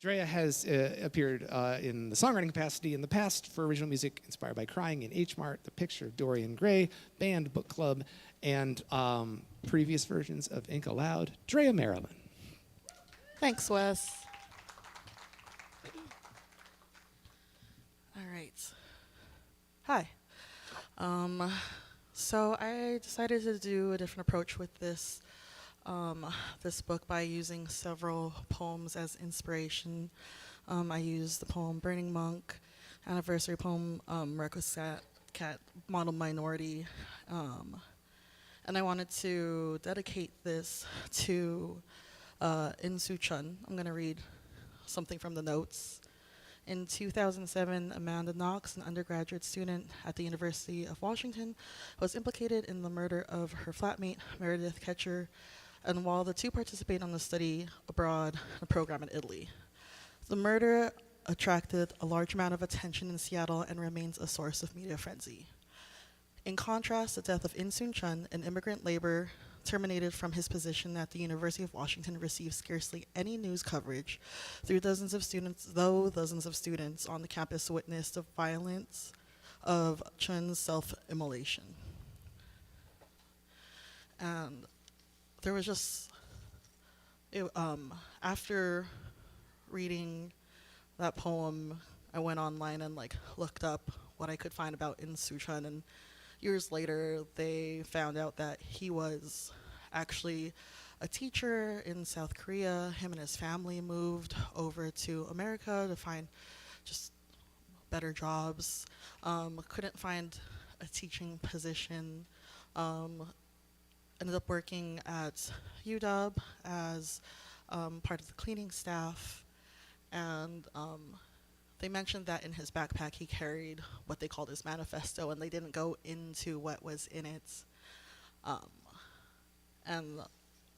Drea has appeared in the songwriting capacity in the past for original music inspired by Crying in H Mart, The Picture of Dorian Gray, Band Book Club, and previous versions of INKALOUD. Drea Marilyn. Thanks, Wes. All right. Hi. So I decided to do a different approach with this this book by using several poems as inspiration. I used the poem Burning Monk, anniversary poem Reckless Cat, Model Minority, and I wanted to dedicate this to In Soo Chun. I'm going to read something from the notes. In 2007, Amanda Knox, an undergraduate student at the University of Washington, was implicated in the murder of her flatmate, Meredith Ketcher, and while the two participate on a study abroad program in Italy. The murder attracted a large amount of attention in Seattle and remains a source of media frenzy. In contrast, the death of In Soo Chun, an immigrant labor terminated from his position at the University of Washington, received scarcely any news coverage, though dozens of students on the campus witnessed the violence of Chun's self-immolation. And there was just, after reading that poem, I went online and looked up what I could find about In Soo Chun, and years later they found out that he was actually a teacher in South Korea. Him and his family moved over to America to find just better jobs. Couldn't find a teaching position. Ended up working at UW as part of the cleaning staff, and they mentioned that in his backpack he carried what they called his manifesto, and they didn't go into what was in it. And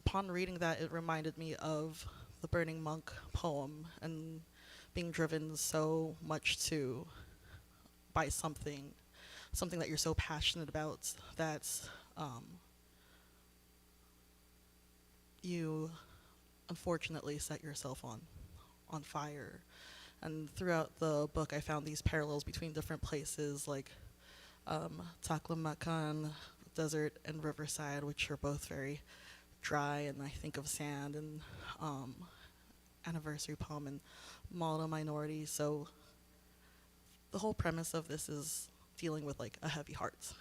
upon reading that, it reminded me of the Burning Monk poem and being driven so much by something that you're so passionate about that you unfortunately set yourself on fire. And throughout the book, I found these parallels between different places like Taklamakan Desert and Riverside, which are both very dry, and I think of sand, and anniversary poem and Model Minority. So the whole premise of this is dealing with a heavy heart.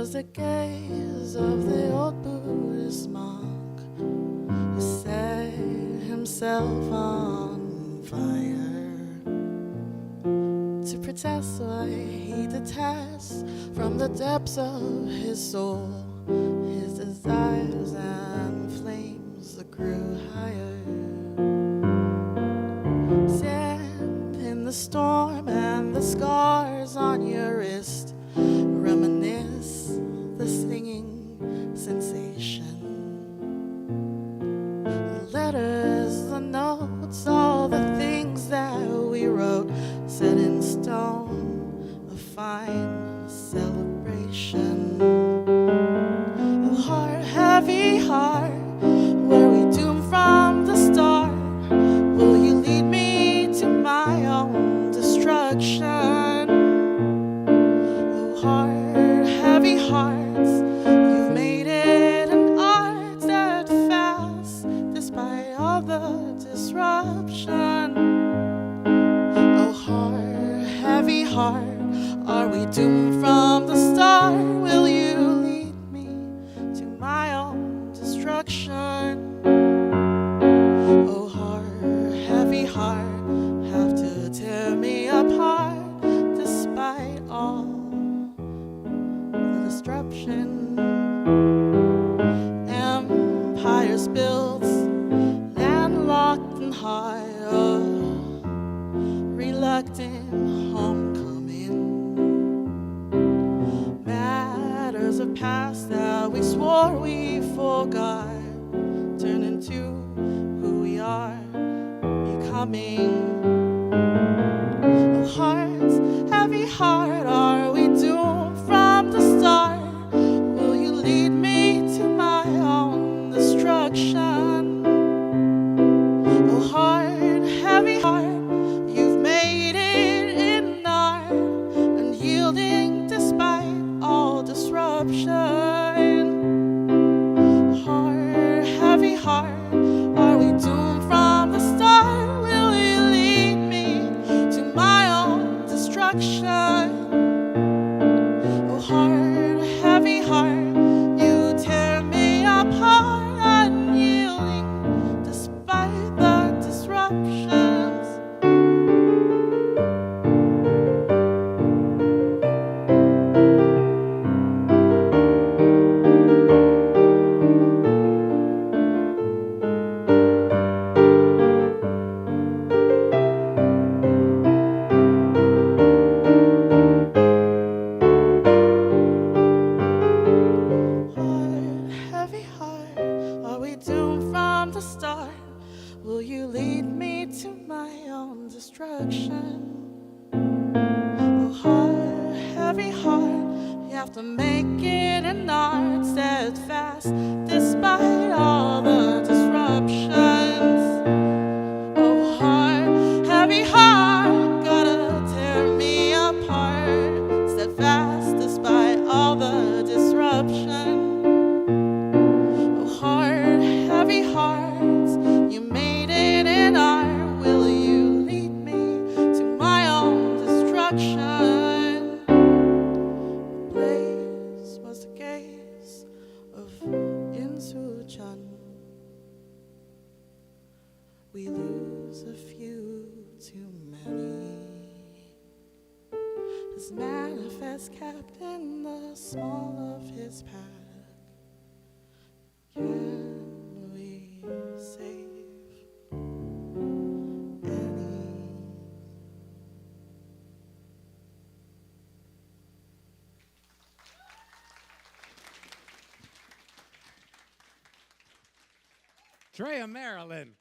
The gaze of the old Buddhist monk who set himself on fire to protest what he detests from the depths of his soul. His desires and flames that grew higher. Stand in the storm and the scars on your wrist reminisce the stinging sensation. The letters, the notes, all the things that we wrote, set in stone, a fine celebration. A heart, heavy heart, were we doomed from the start? Will you lead me to my own destruction? Oh, heart, heavy heart, you've made it an art that fast despite all the disruption. Oh, heart, heavy heart, are we doomed from the start? Will you lead me to my own destruction? Oh, heart, heavy heart, have to tear me apart despite all the disruption. Empires built, landlocked and high, reluctant homecoming. Matters of past that we swore we forgot coming. Oh, hearts, heavy heart, are we doomed from the start? Will you lead me to my own destruction? Oh, heart, heavy heart, you've made it in art, unyielding despite all disruption. Heart, heavy heart, are we doomed from the start? Will you lead me to my own destruction? Oh, heart, heavy heart, you tear me apart, unyielding despite the disruptions. Heart, heavy heart, are we doomed from the start? Will you lead me to my own destruction? Oh, heart, heavy heart, you have to make it an art, steadfast despite all the disruptions. Oh, heart, heavy heart, gotta tear me apart, steadfast despite all the disruption. Oh, heart, heavy hearts, you made it in art. Will you lead me to my own destruction? Blaze was the gaze of Insuchan. We lose a few too many. His manifest kept in the small of his pack. Can we save any? Drea Marilyn.